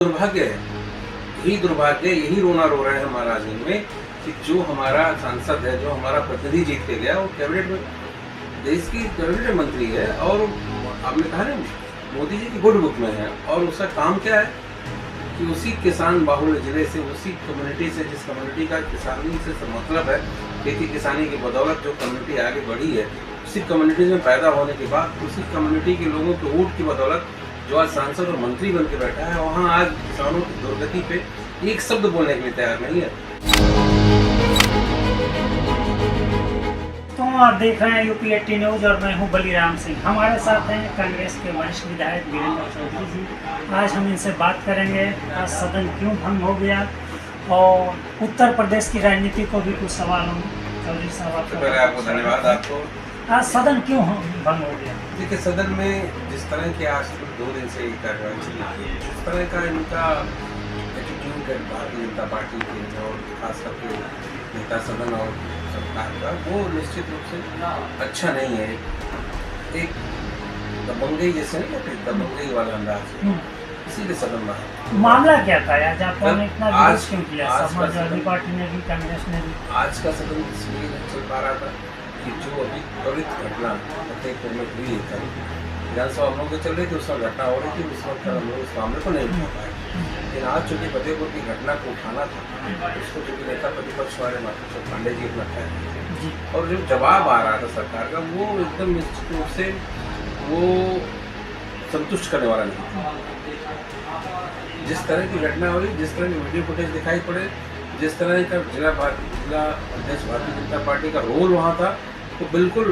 दुर्भाग्य है, यही दुर्भाग्य, यही रोना रो रहे हैं महाराज में कि जो हमारा सांसद है, जो हमारा प्रतिनिधि जीत के गया, वो कैबिनेट में, देश की कैबिनेट मंत्री है और आपने कहा ना मोदी जी की गुड बुक में है। और उसका काम क्या है कि उसी किसान बाहुल्य जिले से, उसी कम्युनिटी से, जिस कम्युनिटी का किसानी से मतलब है, खेती किसानी की बदौलत जो कम्युनिटी आगे बढ़ी है, उसी कम्युनिटी में पैदा होने के बाद उसी कम्युनिटी के लोगों के वोट की बदौलत जो आज सांसद और मंत्री बन के बैठा है, वहाँ आज किसानों की दुर्गति पे एक शब्द बोलने के लिए तैयार नहीं है। तो आप देख रहे हैं यूपी 80 न्यूज और मैं हूं बलिराम सिंह। हमारे साथ हैं कांग्रेस के वरिष्ठ विधायक वीरेंद्र चौधरी जी। आज हम इनसे बात करेंगे आज सदन क्यों भंग हो गया और उत्तर प्रदेश की राजनीति को भी कुछ सवाल होंगे। चौधरी साहब, पहले आपको धन्यवाद। आपको आज सदन क्यों भंग हो गया? देखिए, सदन में जिस तरह के आज 2 दिन से कार्रवाई चली है, जिस तरह का इनका एटीट्यूड है भारतीय जनता पार्टी के और खास करके नेता सदन और सरकार का, वो निश्चित रूप से अच्छा नहीं है। एक दबंगई जैसे नहीं कहते, दबंगई वाला अंदाज, इसीलिए सदन में मामला क्या था आज आपको इतना विरोध क्यों किया? आज समाजवादी पार्टी ने भी, कांग्रेस ने भी। आज का सदन इसलिए नहीं चल पा रहा था कि जो अभी त्वरित घटना फतेहपुर में हुई है, विधानसभा हम लोग चल रही थी, उस वक्त घटना हो रही थी, उस वक्त हम लोग इस मामले को नहीं उठा पाए। लेकिन आज चूंकि फतेहपुर की घटना को उठाना था, उसको चूंकि नेता प्रतिपक्ष वाले माता पांडे जी अपना था और जो जवाब आ रहा था सरकार का, वो एकदम निश्चित रूप से वो संतुष्ट करने वाला नहीं था। जिस तरह की घटना हुई, जिस तरह की वीडियो फुटेज दिखाई पड़े, जिस तरह का जिला अध्यक्ष भारतीय जनता पार्टी का रोल वहाँ था, तो बिल्कुल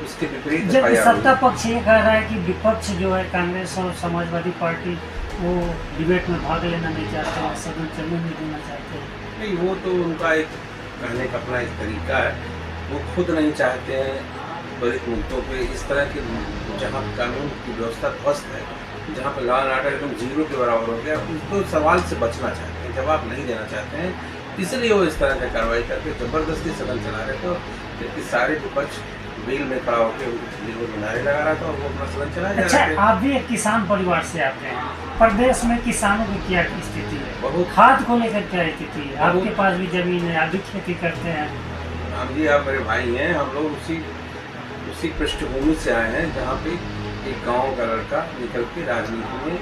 उसके विपरीत। जब सत्ता पक्ष ये कह रहा है कि विपक्ष जो है कांग्रेस और समाजवादी पार्टी वो डिबेट में भाग लेना नहीं चाहते हैं, सदन चलने नहीं देना चाहते हैं। नहीं, वो तो उनका एक कहने का अपना एक तरीका है। वो खुद नहीं चाहते हैं त्वरित मुद्दों पे, इस तरह के जहाँ कानून की व्यवस्था ध्वस्त है, जहाँ पर लॉ एंड ऑर्डर एकदम जीरो के बराबर हो गया, उसको सवाल से बचना चाहते हैं, जवाब नहीं देना चाहते हैं। इसलिए वो इस तरह की कार्रवाई करके जबरदस्ती सदन चला रहे थे, जबकि सारे विपक्ष बिल में खड़ा होकर बिल में नारे लगा रहा था और वो अपना सदन चला जा रहा था। आप भी एक किसान परिवार से आते हैं, प्रदेश में किसानों की क्या स्थिति है? बहुत खाद को लेकर क्या स्थिति है? आपके पास भी जमीन है, आप भी खेती करते हैं। हम जी, आप मेरे भाई हैं। हम लोग उसी पृष्ठभूमि से आए हैं जहाँ पे एक गांव का लड़का निकल के राजनीति में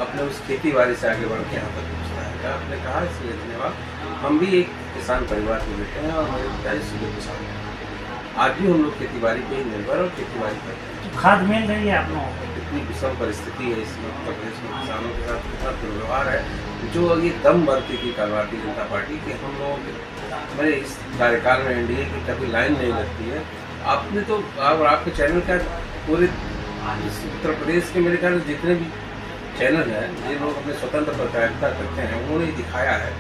अपने उस खेती बाड़ी से आगे बढ़ के यहाँ पर पहुँचता है। आपने कहा, इसलिए धन्यवाद। हम भी एक किसान परिवार के बेटे हैं और मेरे पिताजी सीधे किसान हैं। आज भी हम लोग खेती बाड़ी पे ही निर्भर और खेती बाड़ी करते हैं। तो खाद मिल रही है आप लोगों को? इतनी विषम परिस्थिति है इसमें, उत्तर प्रदेश में किसानों के साथ कितना दुर्व्यवहार है, जो ये दम भरती थी भारतीय जनता पार्टी के हम लोगों के मेरे इस कार्यकाल में एनडीए की कभी लाइन नहीं लगती है। आपने तो और आपके चैनल का पूरे उत्तर प्रदेश के मेरे ख्याल जितने भी चैनल हैं, जिन लोग अपने स्वतंत्र पत्रकारिता करते हैं, उन्होंने दिखाया है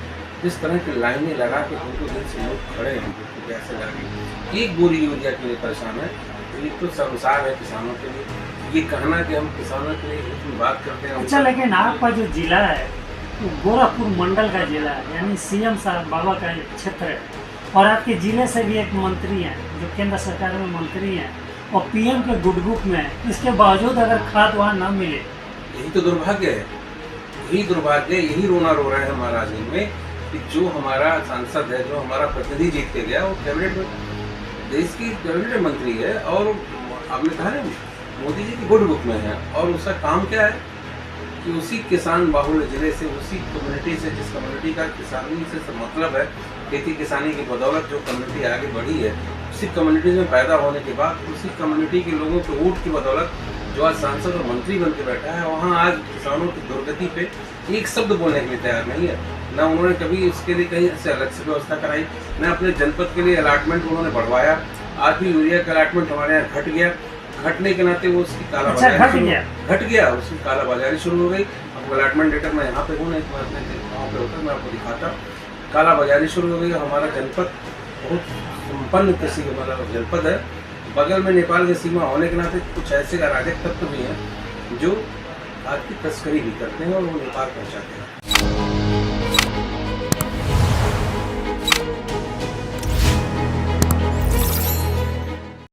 जिस तरह की लाइनें लगा के उनको दिन से लोग खड़े हैं, उनको कैसे लगे एक बोरी यूरिया के लिए परेशान है। ये तो शर्मसार है किसानों के लिए। ये कहना कि हम किसानों के लिए हित में बात करते हैं। अच्छा, लेकिन आपका जो जिला है तो गोरखपुर मंडल का जिला है, यानी सीएम साहब बाबा का क्षेत्र है, और आपके जिले से भी एक मंत्री हैं जो केंद्र सरकार में मंत्री हैं और पीएम के गुड बुक में है। इसके बावजूद अगर खाद वहाँ न मिले, यही तो दुर्भाग्य है, यही दुर्भाग्य, यही रोना रो रहे हैं महाराज में कि जो हमारा सांसद है, जो हमारा प्रतिनिधि जीत के गया, वो कैबिनेट में, देश की कैबिनेट मंत्री है और आपने कहा ना मोदी जी की गुड बुक में है। और उसका काम क्या है कि उसी किसान बाहुल्य जिले से, उसी कम्युनिटी से, जिस कम्युनिटी का किसानी से मतलब है, खेती किसानी की बदौलत जो कम्युनिटी आगे बढ़ी है, उसी कम्युनिटी में पैदा होने के बाद उसी कम्युनिटी के लोगों के वोट की बदौलत जो आज सांसद और मंत्री बन के बैठा है, वहाँ आज किसानों की दुर्गति पे एक शब्द बोलने के लिए तैयार नहीं है। न उन्होंने कभी उसके लिए कहीं से अलग से व्यवस्था कराई, न अपने जनपद के लिए अलॉटमेंट उन्होंने बढ़वाया। आज भी यूरिया का अलॉटमेंट हमारे यहाँ घट गया, घटने के नाते वो उसकी कालाबाजारी घट गया, उसकी कालाबाजारी शुरू हो गई। अब अलॉटमेंट लेटर मैं यहाँ पे हूँ, नहीं तो मैं अपने गाँव पे होकर मैं आपको दिखाता। कालाबाजारी शुरू हो गई। हमारा जनपद बहुत संपन्न कृषि हमारा जनपद है, बगल में नेपाल की सीमा होने के नाते कुछ ऐसे अराजक तत्व भी हैं जो खाद की तस्करी भी करते हैं और वो नेपाल पहुँचाते हैं।